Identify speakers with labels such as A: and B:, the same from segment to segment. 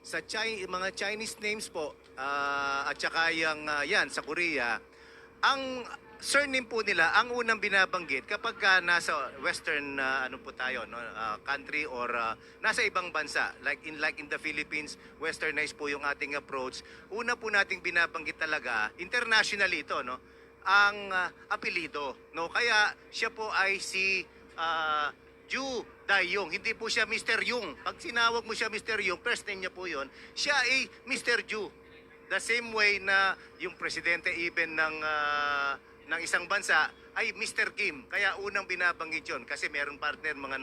A: Sa mga Chinese names po, at saka yung, yan, sa Korea, ang surname po nila, ang unang binabanggit kapag nasa western ano po tayo, no, country or nasa ibang bansa, like in the Philippines, westernized po yung ating approach. Una po nating binabanggit talaga, internationally ito, no, ang apelido, no. Kaya siya po ay si Ju Dayong. Hindi po siya Mr. Yung. Pag sinawag mo siya Mr. Yung, first name niya po yon, siya ay Mr. Ju. The same way na yung presidente even ng isang bansa ay Mr. Kim. Kaya unang binabanggit yun kasi meron partner mga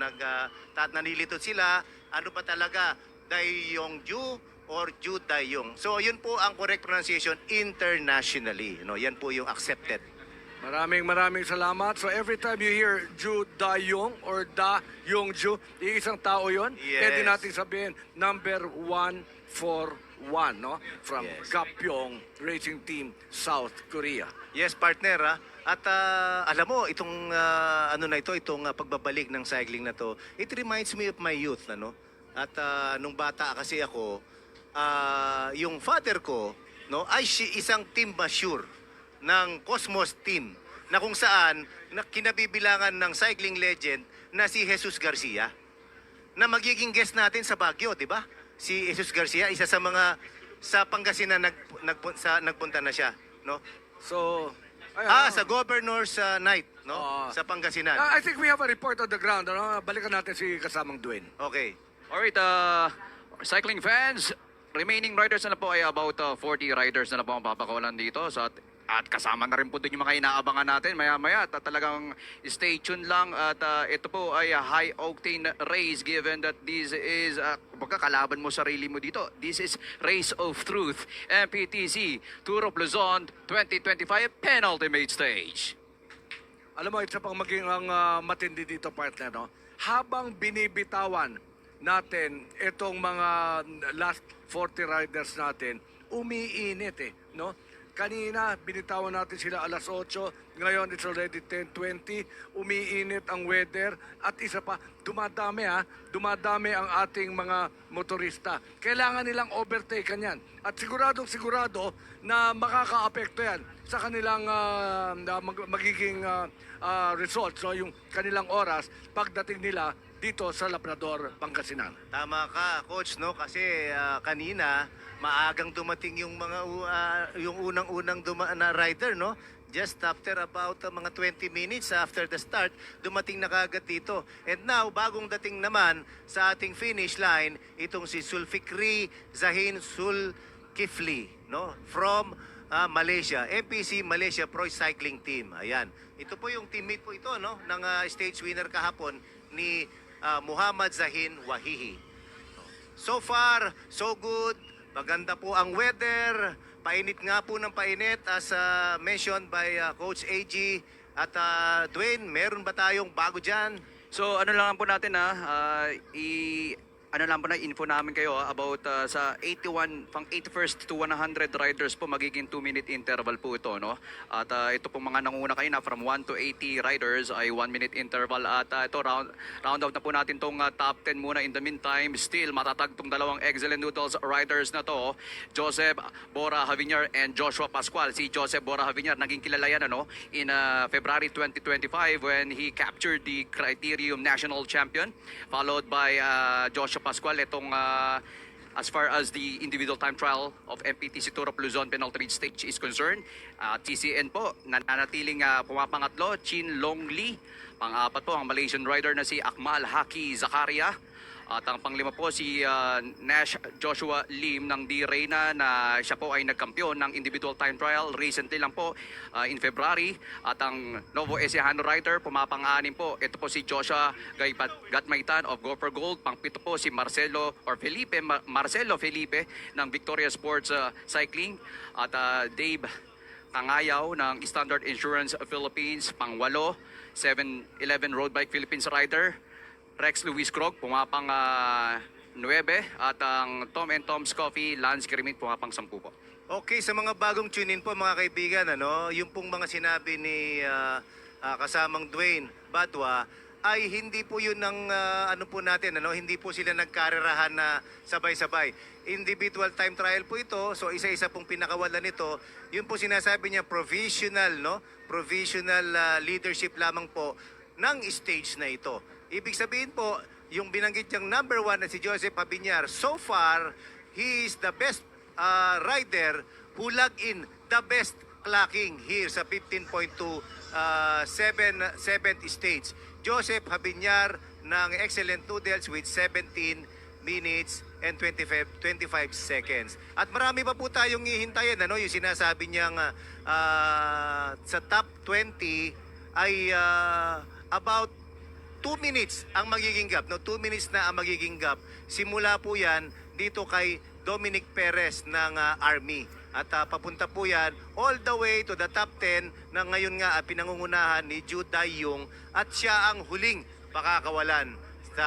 A: nanilito sila. Ano ba talaga? Dayong Ju or Ju Dayong. So yun po ang correct pronunciation internationally. No, yan po yung accepted.
B: Maraming salamat. So every time you hear Ju Da-yong or Da-yong-ju, iisang tao yon,
A: Yes.
B: pwede natin sabihin number 141, no? From
A: Yes.
B: Gapyong Racing Team, South Korea.
A: Yes, partner. At alam mo, itong itong pagbabalik ng cycling na to, it reminds me of my youth, ano? At nung bata kasi ako, yung father ko, no, ay isang team mature ng Cosmos team na kung saan kinabibilangan ng cycling legend na si Jesus Garcia na magiging guest natin sa Baguio, di ba? Si Jesus Garcia, isa sa mga sa Pangasinan nagpunta na siya, no?
B: So, ayun,
A: Sa Governor's Night, no?
B: Oo.
A: Sa Pangasinan.
B: I think we have a report on the ground. Ano? Balikan natin si kasamang Dwayne.
A: Okay.
C: Alright, cycling fans, remaining riders na po ay about 40 riders na po ang papakawalan dito. So, at kasama na rin po doon yung mga inaabangan natin maya-maya. Talagang stay tuned lang at ito po ay a high-octane race given that this is, kalaban mo sarili mo dito. This is Race of Truth, MPTC, Tour of Luzon 2025 penultimate stage.
B: Alam mo, isa pang maging ang matindi dito, partner, no? Habang binibitawan natin itong mga last 40 riders natin, umiinit no? Kanina, binitawan natin sila alas 8. Ngayon, it's already 10:20. Umiinit ang weather. At isa pa, dumadami Dumadami ang ating mga motorista. Kailangan nilang overtaken yan. At sigurado na makaka-apekto yan sa kanilang magiging results, no? Yung kanilang oras pagdating nila dito sa Labrador, Pangasinan.
A: Tama ka, coach, no? Kasi kanina maagang dumating yung mga yung unang-unang na rider, no? Just after about mga 20 minutes after the start, dumating na kaagad dito. And now, bagong dating naman sa ating finish line, itong si Zulfikri Zahin Zulkifli, no? From Malaysia, MPC Malaysia Pro Cycling Team. Ayan. Ito po yung teammate po ito, no? Ng stage winner kahapon ni Muhammad Zahin Wahihi. So far, so good. Maganda po ang weather. Painit nga po ng painit as mentioned by Coach AG. At Dwayne, meron ba tayong bago dyan?
C: So ano lang po natin ano lang po na info namin kayo about sa 81 pang 81st to 100 riders po magiging 2-minute interval po ito, no? At ito pong mga nanguna kayo na from 1 to 80 riders ay 1-minute interval at ito round out na po natin tong top 10 muna. In the meantime, still matatag tong dalawang excellent noodles riders na to, Joseph Bora Javinier and Joshua Pascual. Si Joseph Bora Javinier naging kilala yan in February 2025 when he captured the Criterium National Champion, followed by Joshua Pascual, itong as far as the individual time trial of MPTC Tour of Luzon penultimate stage is concerned. TCN po, nananatiling pumapangatlo, Chin Long Lee. Pang-apat po ang Malaysian rider na si Akmal Haki Zakaria. At ang panglima po si Nash Joshua Lim ng D. Reyna na siya po ay nagkampiyon ng individual time trial recently lang po in February. At ang Novo Ecijano rider, pumapang-anim po. Ito po si Joshua Gatmaitan of Go for Gold. Pang-pito po si Marcelo Felipe ng Victoria Sports Cycling. At Dave Kangayaw ng Standard Insurance Philippines. Pang-walo, 7-11 Road Bike Philippines rider. Rex Luis Krog, pumapang 9. At ang Tom and Tom's Coffee, Lance Grimit, pumapang 10 po.
A: Okay, sa mga bagong tune-in po mga kaibigan, yung pong mga sinabi ni kasamang Dwayne Badwa, ay hindi po yun ng ano po natin, ano, hindi po sila nagkarerahan na sabay-sabay. Individual time trial po ito, so isa-isa pong pinakawalan nito. Yun po sinasabi niya provisional, no? Provisional leadership lamang po ng stage na ito. Ibig sabihin po, yung binanggit niyang number 1 na si Joseph Habiñar, so far, he is the best rider who log in the best clocking here sa 7th stage. Joseph Habiñar ng Excellent Noodles with 17 minutes and 25 seconds. At marami pa po tayong hihintayin, ano, yung sinasabi niyang sa top 20 ay about 2 minutes ang magiging gap. No, 2 minutes na ang magiging gap. Simula po yan dito kay Dominic Perez ng Army. At papunta po yan all the way to the top 10 na ngayon nga pinangungunahan ni Jude Dayong at siya ang huling makakawalan sa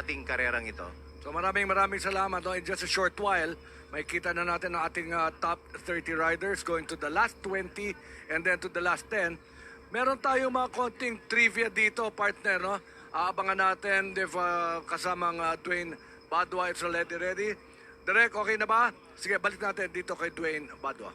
A: ating karerang ito.
B: So maraming salamat. No? In just a short while, may kita na natin ang ating top 30 riders going to the last 20 and then to the last 10. Meron tayong mga konting trivia dito, partner. No? Aabangan natin if kasamang Dwayne Badwa is already ready. Direk, okay na ba? Sige, balik natin dito kay Dwayne Badwa.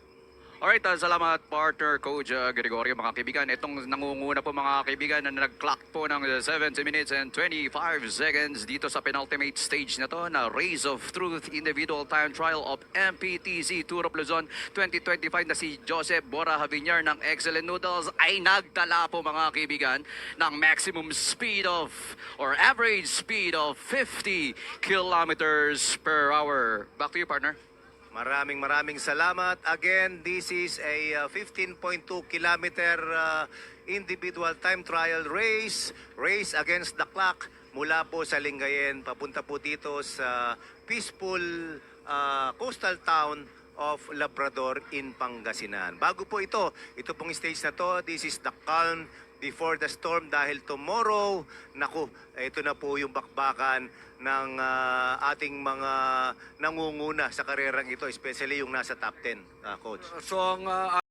C: Alright, salamat partner Coach Gregorio, mga kaibigan. Itong nangunguna po mga kaibigan na nag-clock po ng 70 minutes and 25 seconds dito sa penultimate stage na to na Race of Truth Individual Time Trial of MPTC Tour of Luzon 2025 na si Joseph Bora Habiñar ng Excellent Noodles ay nagtala po mga kaibigan ng maximum speed of or average speed of 50 kilometers per hour. Back to you, partner.
A: Maraming salamat. Again, this is a 15.2 kilometer individual time trial race against the clock mula po sa Lingayen papunta po dito sa peaceful coastal town of Labrador in Pangasinan. Bago po ito pong stage na to, this is the calm before the storm dahil tomorrow, naku, ito na po yung bakbakan ng ating mga nangunguna sa karerang ito, especially yung nasa top 10, Coach.
B: So ang